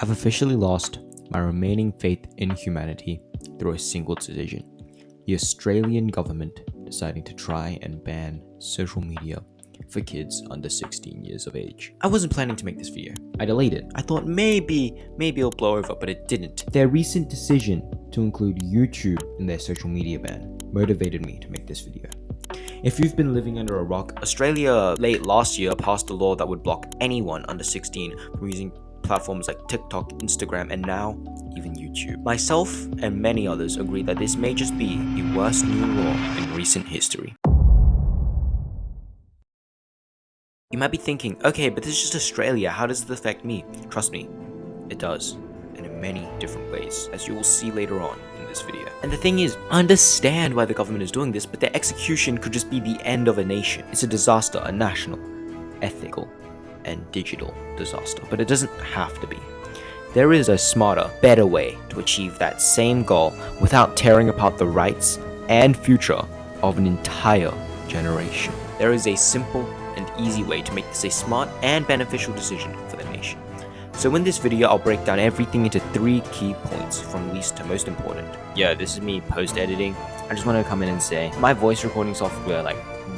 I've officially lost my remaining faith in humanity through a single decision. The Australian government deciding to try and ban social media for kids under 16 years of age. I wasn't planning to make this video. I delayed it. I thought maybe it'll blow over, but it didn't. Their recent decision to include YouTube in their social media ban motivated me to make this video. If you've been living under a rock, Australia late last year passed a law that would block anyone under 16 from using platforms like TikTok, Instagram, and now even YouTube. Myself and many others agree that this may just be the worst new law in recent history. You might be thinking, okay, but this is just Australia, how does it affect me? Trust me, it does, and in many different ways, as you will see later on in this video. And the thing is, I understand why the government is doing this, but their execution could just be the end of a nation. It's a disaster, a national, ethical, and digital disaster, but it doesn't have to be. There is a smarter, better way to achieve that same goal without tearing apart the rights and future of an entire generation. There is a simple and easy way to make this a smart and beneficial decision for the nation. So in this video, I'll break down everything into 3 key points from least to most important. Yeah, this is me post-editing. I just want to come in and say, my voice recording software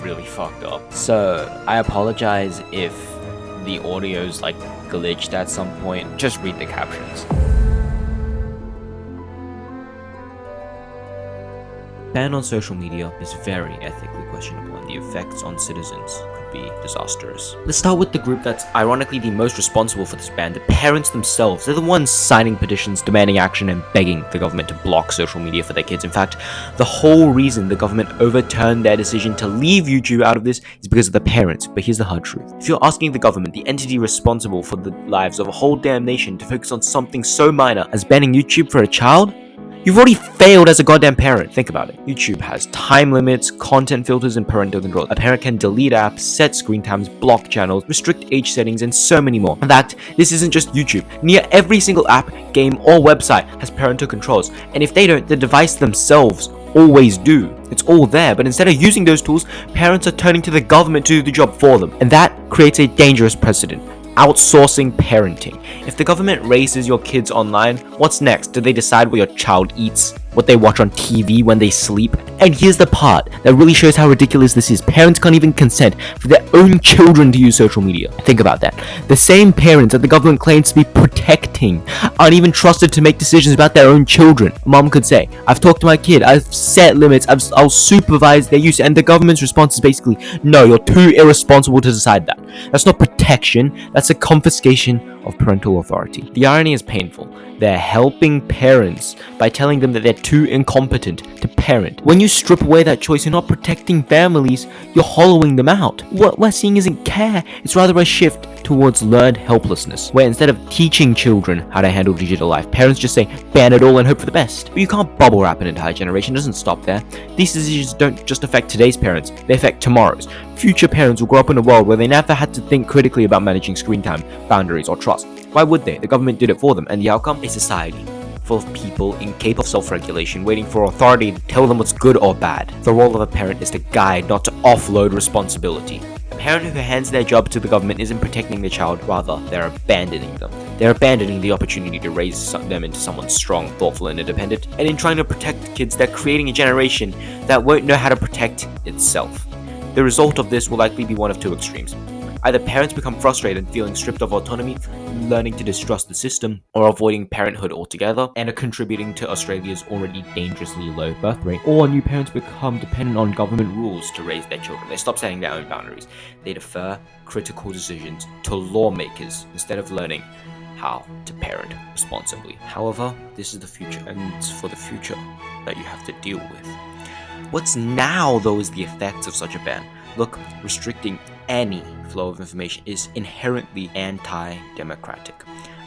really fucked up. So I apologize if the audio's glitched at some point. Just read the captions. Ban on social media is very ethically questionable, and the effects on citizens could be disastrous. Let's start with the group that's ironically the most responsible for this ban, the parents themselves. They're the ones signing petitions, demanding action, and begging the government to block social media for their kids. In fact, the whole reason the government overturned their decision to leave YouTube out of this is because of the parents. But here's the hard truth. If you're asking the government, the entity responsible for the lives of a whole damn nation, to focus on something so minor as banning YouTube for a child, you've already failed as a goddamn parent. Think about it. YouTube has time limits, content filters, and parental control. A parent can delete apps, set screen times, block channels, restrict age settings, and so many more. In fact, this isn't just YouTube. Near every single app, game, or website has parental controls. And if they don't, the device themselves always do. It's all there, but instead of using those tools, parents are turning to the government to do the job for them. And that creates a dangerous precedent. Outsourcing parenting. If the government raises your kids online, what's next? Do they decide what your child eats? What they watch on TV when they sleep? And here's the part that really shows how ridiculous this is. Parents can't even consent for their own children to use social media. Think about that. The same parents that the government claims to be protecting aren't even trusted to make decisions about their own children. Mom could say, I've talked to my kid, I've set limits, I'll supervise their use, and the government's response is basically, no, you're too irresponsible to decide that. That's not protection, that's a confiscation of parental authority. The irony is painful. They're helping parents by telling them that they're too incompetent to parent. When you strip away that choice, you're not protecting families, you're hollowing them out. What we're seeing isn't care, it's rather a shift towards learned helplessness, where instead of teaching children how to handle digital life, parents just say, ban it all and hope for the best. But you can't bubble wrap an entire generation, it doesn't stop there. These decisions don't just affect today's parents, they affect tomorrow's. Future parents will grow up in a world where they never had to think critically about managing screen time, boundaries, or trust. Why would they? The government did it for them, and the outcome? A society full of people incapable of self-regulation, waiting for authority to tell them what's good or bad. The role of a parent is to guide, not to offload responsibility. A parent who hands their job to the government isn't protecting the child, rather, they're abandoning them. They're abandoning the opportunity to raise them into someone strong, thoughtful, and independent. And in trying to protect kids, they're creating a generation that won't know how to protect itself. The result of this will likely be one of two extremes. Either parents become frustrated, feeling stripped of autonomy, learning to distrust the system, or avoiding parenthood altogether, and are contributing to Australia's already dangerously low birth rate, or new parents become dependent on government rules to raise their children. They stop setting their own boundaries. They defer critical decisions to lawmakers instead of learning how to parent responsibly. However, this is the future, and it's for the future that you have to deal with. What's now, though, is the effects of such a ban. Look, restricting any flow of information is inherently anti-democratic.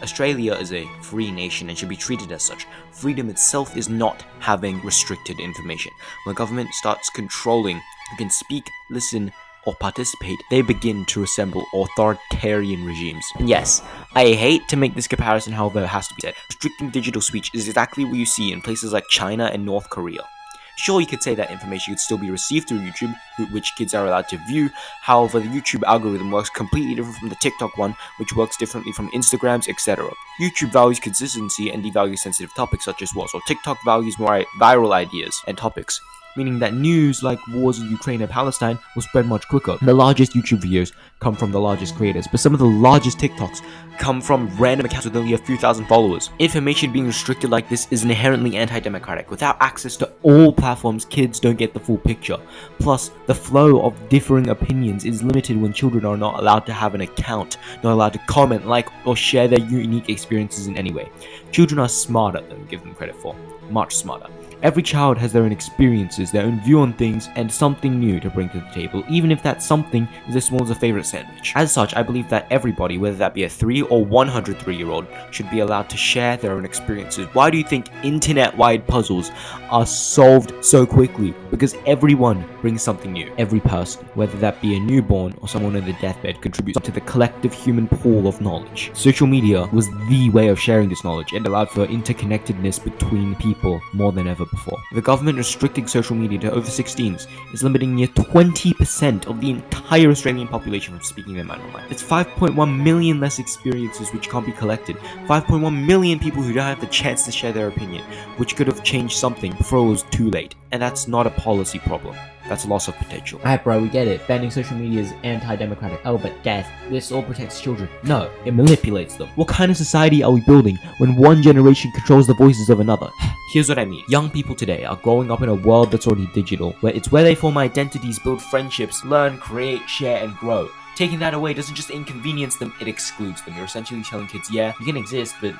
Australia is a free nation and should be treated as such. Freedom itself is not having restricted information. When government starts controlling who can speak, listen, or participate, they begin to resemble authoritarian regimes. And yes, I hate to make this comparison, however, it has to be said. Restricting digital speech is exactly what you see in places like China and North Korea. Sure, you could say that information could still be received through YouTube, which kids are allowed to view. However, the YouTube algorithm works completely different from the TikTok one, which works differently from Instagram's, etc. YouTube values consistency and devalues sensitive topics such as wars, while TikTok values more viral ideas and topics, meaning that news like wars in Ukraine and Palestine will spread much quicker. The largest YouTube videos come from the largest creators, but some of the largest TikToks come from random accounts with only a few thousand followers. Information being restricted like this is inherently anti-democratic. Without access to all platforms, kids don't get the full picture. Plus, the flow of differing opinions is limited when children are not allowed to have an account, not allowed to comment, like, or share their unique experiences in any way. Children are smarter than we give them credit for. Much smarter. Every child has their own experiences, their own view on things, and something new to bring to the table, even if that something is as small as a favorite sandwich. As such, I believe that everybody, whether that be a 3 or 103-year-old, should be allowed to share their own experiences. Why do you think internet-wide puzzles are solved so quickly? Because everyone brings something new. Every person, whether that be a newborn or someone on the deathbed, contributes to the collective human pool of knowledge. Social media was the way of sharing this knowledge and allowed for interconnectedness between people more than ever before. The government restricting social media to over 16s is limiting near 20% of the entire Australian population from speaking their mind online. That's 5.1 million less experiences which can't be collected. 5.1 million people who don't have the chance to share their opinion, which could have changed something before it was too late. And that's not a policy problem. That's a loss of potential. Alright bro, we get it. Banning social media is anti-democratic. Oh, but Dad, this all protects children. No, it manipulates them. What kind of society are we building when one generation controls the voices of another? Here's what I mean. Young people today are growing up in a world that's already digital, where it's where they form identities, build friendships, learn, create, share, and grow. Taking that away doesn't just inconvenience them, it excludes them. You're essentially telling kids, yeah, you can exist, but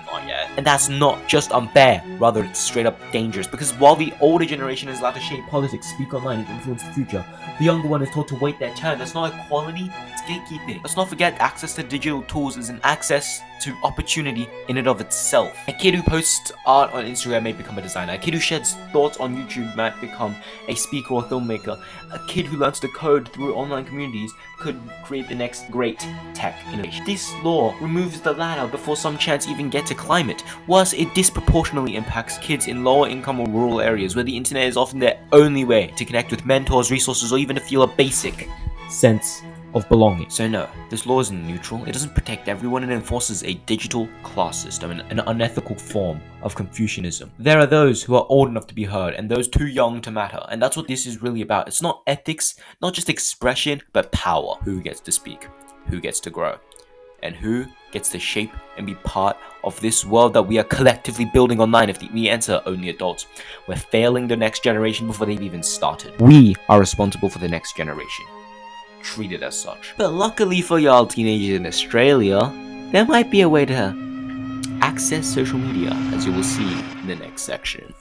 not yet. And that's not just unfair, rather it's straight up dangerous, because while the older generation is allowed to shape politics, speak online, and influence the future, the younger one is told to wait their turn. That's not equality, it's gatekeeping. Let's not forget access to digital tools is an access to opportunity in and of itself. A kid who posts art on Instagram may become a designer. A kid who sheds thoughts on YouTube might become a speaker or filmmaker. A kid who learns to code through online communities could create the next great tech innovation. This law removes the ladder before some chance even get to climb it. Worse, it disproportionately impacts kids in lower income or rural areas where the internet is often their only way to connect with mentors, resources, or even to feel a basic sense of belonging. So no, this law isn't neutral. It doesn't protect everyone. It enforces a digital class system and an unethical form of Confucianism. There are those who are old enough to be heard and those too young to matter, and that's what this is really about. It's not ethics, not just expression, but power. Who gets to speak? Who gets to grow? And who gets to shape and be part of this world that we are collectively building online? If we answer only adults, we're failing the next generation before they've even started. We are responsible for the next generation. Treat it as such. But luckily for y'all teenagers in Australia, there might be a way to access social media, as you will see in the next section.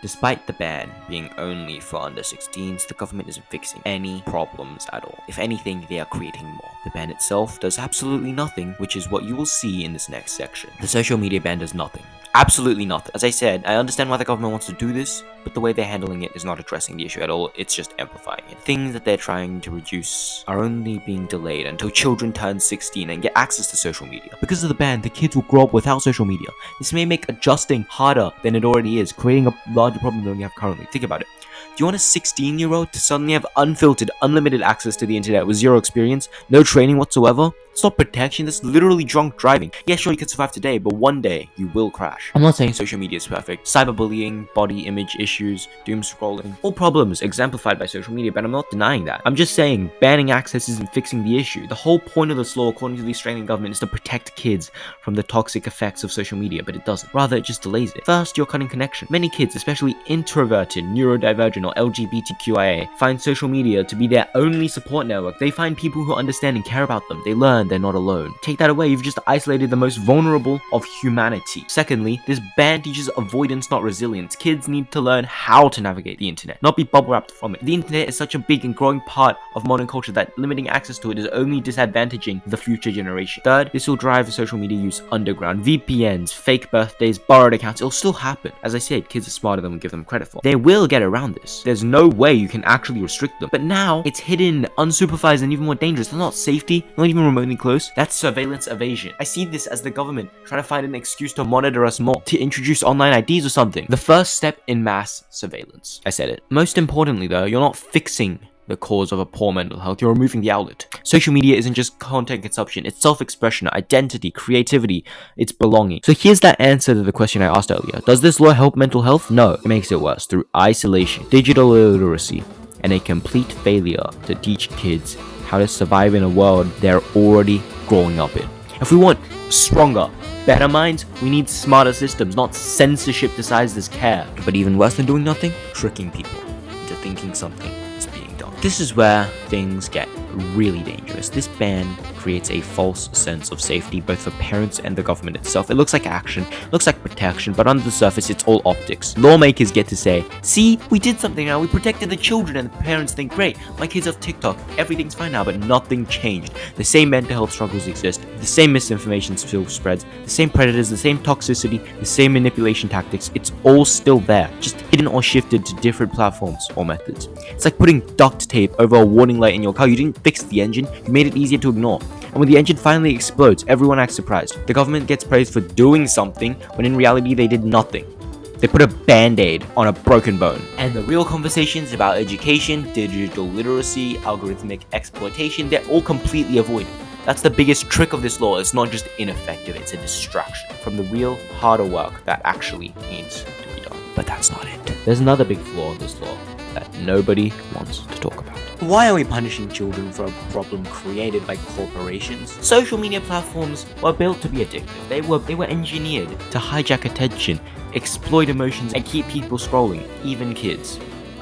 Despite the ban being only for under 16s, the government isn't fixing any problems at all. If anything, they are creating more. The ban itself does absolutely nothing, which is what you will see in this next section. The social media ban does nothing. Absolutely nothing. As I said, I understand why the government wants to do this, but the way they're handling it is not addressing the issue at all. It's just amplifying it. Things that they're trying to reduce are only being delayed until children turn 16 and get access to social media. Because of the ban, the kids will grow up without social media. This may make adjusting harder than it already is, creating a larger problem than we have currently. Think about it. Do you want a 16-year-old to suddenly have unfiltered, unlimited access to the internet with zero experience, no training whatsoever? It's not protection, that's literally drunk driving. Yeah, sure, you can survive today, but one day, you will crash. I'm not saying social media is perfect. Cyberbullying, body image issues, doom scrolling, all problems exemplified by social media, but I'm not denying that. I'm just saying, banning access isn't fixing the issue. The whole point of this law, according to the Australian government, is to protect kids from the toxic effects of social media, but it doesn't. Rather, it just delays it. First, you're cutting connection. Many kids, especially introverted, neurodivergent, or LGBTQIA, find social media to be their only support network. They find people who understand and care about them. They learn they're not alone. Take that away, you've just isolated the most vulnerable of humanity. Secondly, this ban teaches avoidance, not resilience. Kids need to learn how to navigate the internet, not be bubble wrapped from it. The internet is such a big and growing part of modern culture that limiting access to it is only disadvantaging the future generation. Third, this will drive social media use underground. VPNs, fake birthdays, borrowed accounts, it'll still happen. As I said, kids are smarter than we give them credit for. They will get around this. this. There's no way you can actually restrict them. But now, it's hidden, unsupervised, and even more dangerous. That's not safety, not even remotely close. That's surveillance evasion. I see this as the government trying to find an excuse to monitor us more, to introduce online IDs or something. The first step in mass surveillance. I said it. Most importantly though, you're not fixing the cause of a poor mental health, you're removing the outlet. Social media isn't just content consumption, it's self-expression, identity, creativity, it's belonging. So here's that answer to the question I asked earlier. Does this law help mental health? No, it makes it worse through isolation, digital illiteracy, and a complete failure to teach kids how to survive in a world they're already growing up in. If we want stronger, better minds, we need smarter systems, not censorship disguised as care. But even worse than doing nothing, tricking people into thinking something is being done. This is where things get really dangerous. This ban creates a false sense of safety both for parents and the government itself. It looks like action, looks like protection, but under the surface it's all optics. Lawmakers get to say, see, we did something now, we protected the children, and the parents think, great, my kids have TikTok, everything's fine now, but nothing changed. The same mental health struggles exist, the same misinformation still spreads, the same predators, the same toxicity, the same manipulation tactics, it's all still there, just hidden or shifted to different platforms or methods. It's like putting duct tape over a warning light in your car. You didn't fix the engine, you made it easier to ignore. And when the engine finally explodes, everyone acts surprised. The government gets praised for doing something, when in reality they did nothing. They put a band-aid on a broken bone. And the real conversations about education, digital literacy, algorithmic exploitation, they're all completely avoided. That's the biggest trick of this law. It's not just ineffective, it's a distraction from the real, harder work that actually needs to be done. But that's not it. There's another big flaw in this law that nobody wants to talk about. Why are we punishing children for a problem created by corporations? Social media platforms were built to be addictive. They were engineered to hijack attention, exploit emotions, and keep people scrolling, even kids.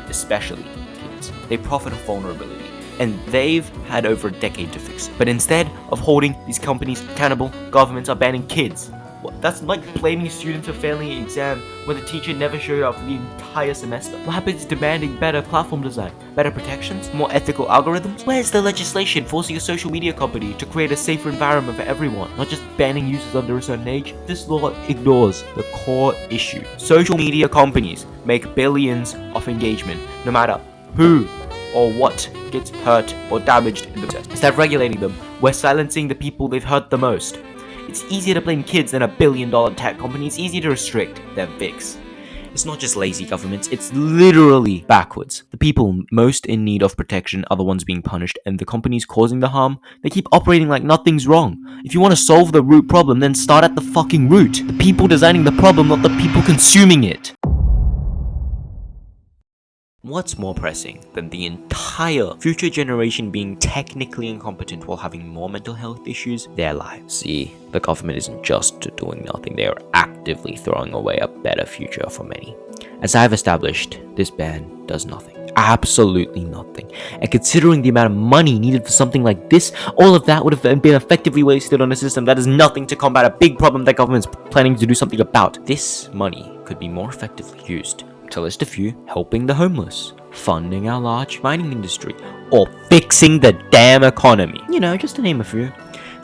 Especially kids. They profit off vulnerability, and they've had over a decade to fix it. But instead of holding these companies accountable, governments are banning kids. That's like blaming students for failing an exam when the teacher never showed up for the entire semester. What happens to demanding better platform design, better protections, more ethical algorithms? Where's the legislation forcing a social media company to create a safer environment for everyone, not just banning users under a certain age? This law ignores the core issue. Social media companies make billions off engagement, no matter who or what gets hurt or damaged in the process. Instead of regulating them, we're silencing the people they've hurt the most. It's easier to blame kids than a billion-dollar tech company. It's easier to restrict than fix. It's not just lazy governments, it's literally backwards. The people most in need of protection are the ones being punished, and the companies causing the harm, they keep operating like nothing's wrong. If you want to solve the root problem, then start at the fucking root. The people designing the problem, not the people consuming it. What's more pressing than the entire future generation being technically incompetent while having more mental health issues? Their lives. See, the government isn't just doing nothing, they are actively throwing away a better future for many. As I've established, this ban does nothing. Absolutely nothing. And considering the amount of money needed for something like this, all of that would have been effectively wasted on a system that is nothing to combat a big problem that government's planning to do something about. This money could be more effectively used, to list a few, helping the homeless, funding our large mining industry, or fixing the damn economy. You know, just to name a few.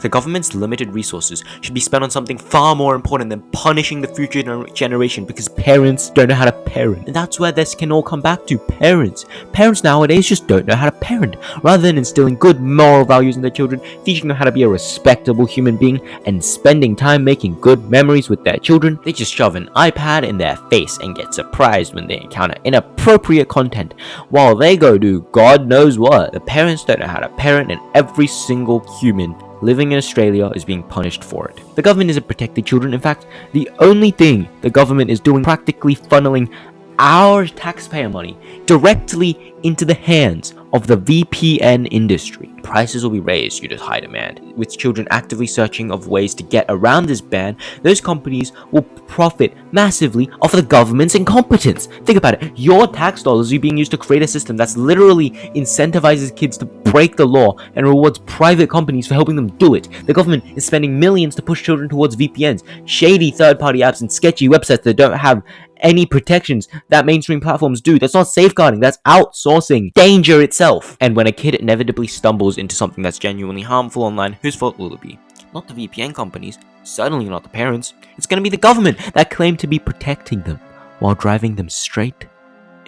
The government's limited resources should be spent on something far more important than punishing the future generation because parents don't know how to parent. And that's where this can all come back to, parents. Parents nowadays just don't know how to parent. Rather than instilling good moral values in their children, teaching them how to be a respectable human being, and spending time making good memories with their children, they just shove an iPad in their face and get surprised when they encounter inappropriate content, while they go do God knows what. The parents don't know how to parent, and every single human living in Australia is being punished for it. The government isn't protecting children. In fact, the only thing the government is doing, practically funneling our taxpayer money directly into the hands of the VPN industry. Prices will be raised due to high demand. With children actively searching of ways to get around this ban, those companies will profit massively off the government's incompetence. Think about it. Your tax dollars are being used to create a system that's literally incentivizes kids to break the law and rewards private companies for helping them do it. The government is spending millions to push children towards VPNs, shady third-party apps, and sketchy websites that don't have any protections that mainstream platforms do. That's not safeguarding, that's outsourcing danger itself. And when a kid inevitably stumbles into something that's genuinely harmful online, whose fault will it be? Not the VPN companies, certainly not the parents. It's going to be the government that claim to be protecting them while driving them straight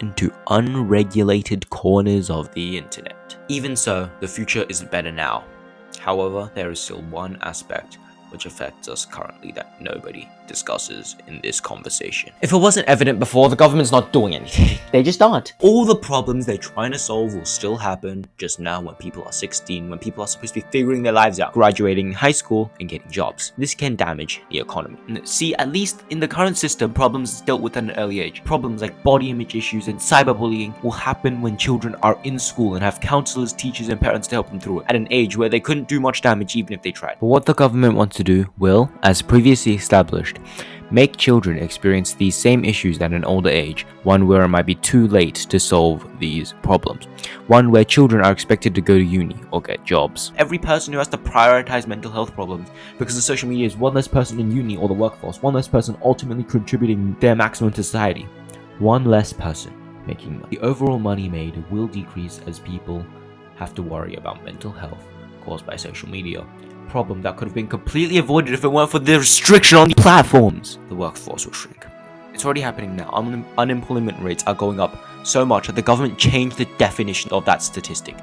into unregulated corners of the internet. Even so, the future is better now. However, there is still one aspect which affects us currently that nobody discusses in this conversation. If it wasn't evident before, the government's not doing anything. They just aren't. All the problems they're trying to solve will still happen just now when people are 16, when people are supposed to be figuring their lives out, graduating high school and getting jobs. This can damage the economy. See, at least in the current system, problems is dealt with at an early age. Problems like body image issues and cyberbullying will happen when children are in school and have counselors, teachers, and parents to help them through it at an age where they couldn't do much damage even if they tried. But what the government wants to do will, as previously established, make children experience these same issues at an older age, one where it might be too late to solve these problems, one where children are expected to go to uni or get jobs. Every person who has to prioritize mental health problems because of social media is one less person in uni or the workforce, one less person ultimately contributing their maximum to society, one less person making money. The overall money made will decrease as people have to worry about mental health caused by social media. Problem that could have been completely avoided if it weren't for the restriction on the platforms. The workforce will shrink. It's already happening now. Unemployment rates are going up so much that the government changed the definition of that statistic.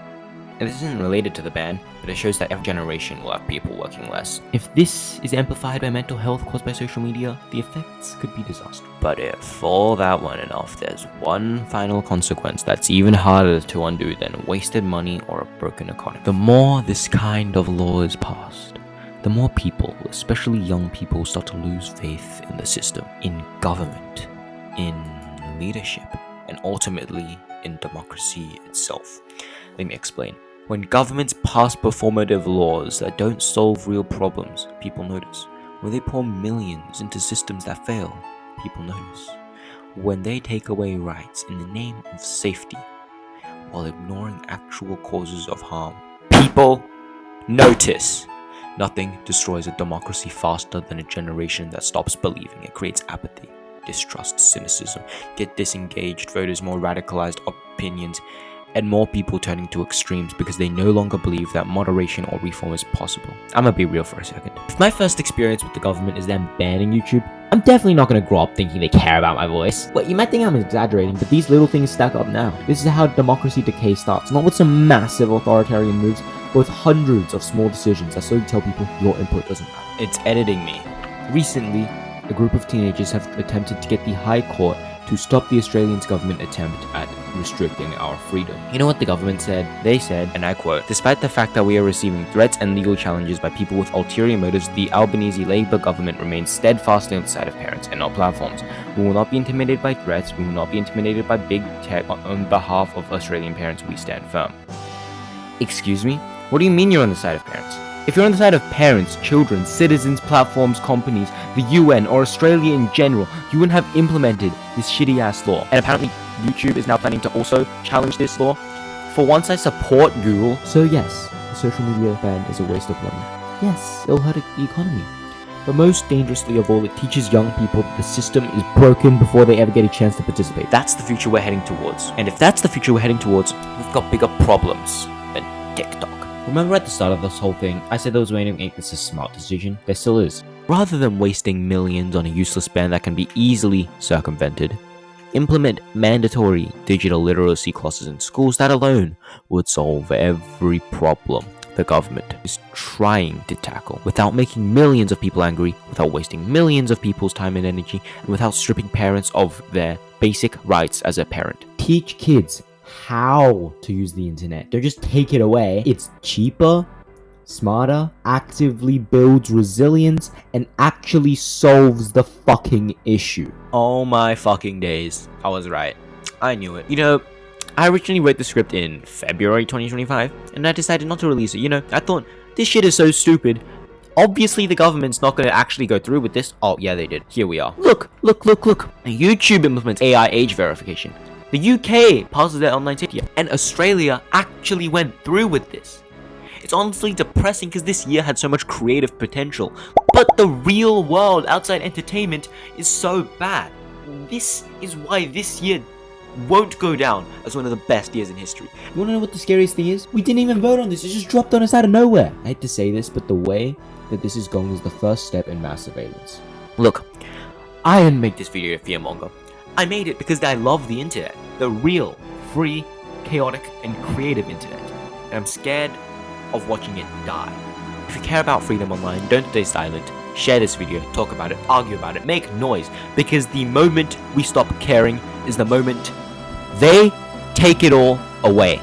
And this isn't related to the ban, but it shows that every generation will have people working less. If this is amplified by mental health caused by social media, the effects could be disastrous. But if all that weren't enough, there's one final consequence that's even harder to undo than wasted money or a broken economy. The more this kind of law is passed, the more people, especially young people, start to lose faith in the system, in government, in leadership, and ultimately in democracy itself. Let me explain. When governments pass performative laws that don't solve real problems, people notice. When they pour millions into systems that fail, people notice. When they take away rights in the name of safety while ignoring actual causes of harm, people notice. Nothing destroys a democracy faster than a generation that stops believing. It creates apathy, distrust, cynicism, get disengaged voters, more radicalized opinions, and more people turning to extremes because they no longer believe that moderation or reform is possible. I'm gonna be real for a second. If my first experience with the government is them banning YouTube, I'm definitely not gonna grow up thinking they care about my voice. Well, you might think I'm exaggerating, but these little things stack up now. This is how democracy decay starts, not with some massive authoritarian moves, but with hundreds of small decisions that slowly tell people your input doesn't matter. It's editing me. Recently, a group of teenagers have attempted to get the High Court to stop the Australian government attempt at restricting our freedom. You know what the government said? They said, and I quote, "Despite the fact that we are receiving threats and legal challenges by people with ulterior motives, the Albanese Labour government remains steadfastly on the side of parents and not platforms. We will not be intimidated by threats. We will not be intimidated by big tech. On behalf of Australian parents, we stand firm." Excuse me? What do you mean you're on the side of parents? If you're on the side of parents, children, citizens, platforms, companies, the UN, or Australia in general, you wouldn't have implemented this shitty-ass law. And apparently, YouTube is now planning to also challenge this law. For once, I support Google. So yes, the social media ban is a waste of money. Yes, it'll hurt the economy. But most dangerously of all, it teaches young people that the system is broken before they ever get a chance to participate. That's the future we're heading towards. And if that's the future we're heading towards, we've got bigger problems than TikTok. Remember at the start of this whole thing, I said there was a way to make this a smart decision? There still is. Rather than wasting millions on a useless ban that can be easily circumvented, implement mandatory digital literacy classes in schools. That alone would solve every problem the government is trying to tackle without making millions of people angry, without wasting millions of people's time and energy, and without stripping parents of their basic rights as a parent. Teach kids how to use the internet. Don't just take it away. It's cheaper, smarter, actively builds resilience, and actually solves the fucking issue. Oh my fucking days. I was right. I knew it. You know, I originally wrote the script in February 2025, and I decided not to release it. You know, I thought, this shit is so stupid. Obviously, the government's not going to actually go through with this. Oh, yeah, they did. Here we are. Look. YouTube implements AI age verification. The UK passes their online safety, and Australia actually went through with this. It's honestly depressing because this year had so much creative potential, but the real world outside entertainment is so bad. This is why this year won't go down as one of the best years in history. You wanna know what the scariest thing is? We didn't even vote on this, it just dropped on us out of nowhere. I hate to say this, but the way that this is going is the first step in mass surveillance. Look, I didn't make this video to fearmonger. I made it because I love the internet. The real, free, chaotic, and creative internet. And I'm scared of watching it die. If you care about freedom online, don't stay silent. Share this video, talk about it, argue about it, make noise. Because the moment we stop caring is the moment they take it all away.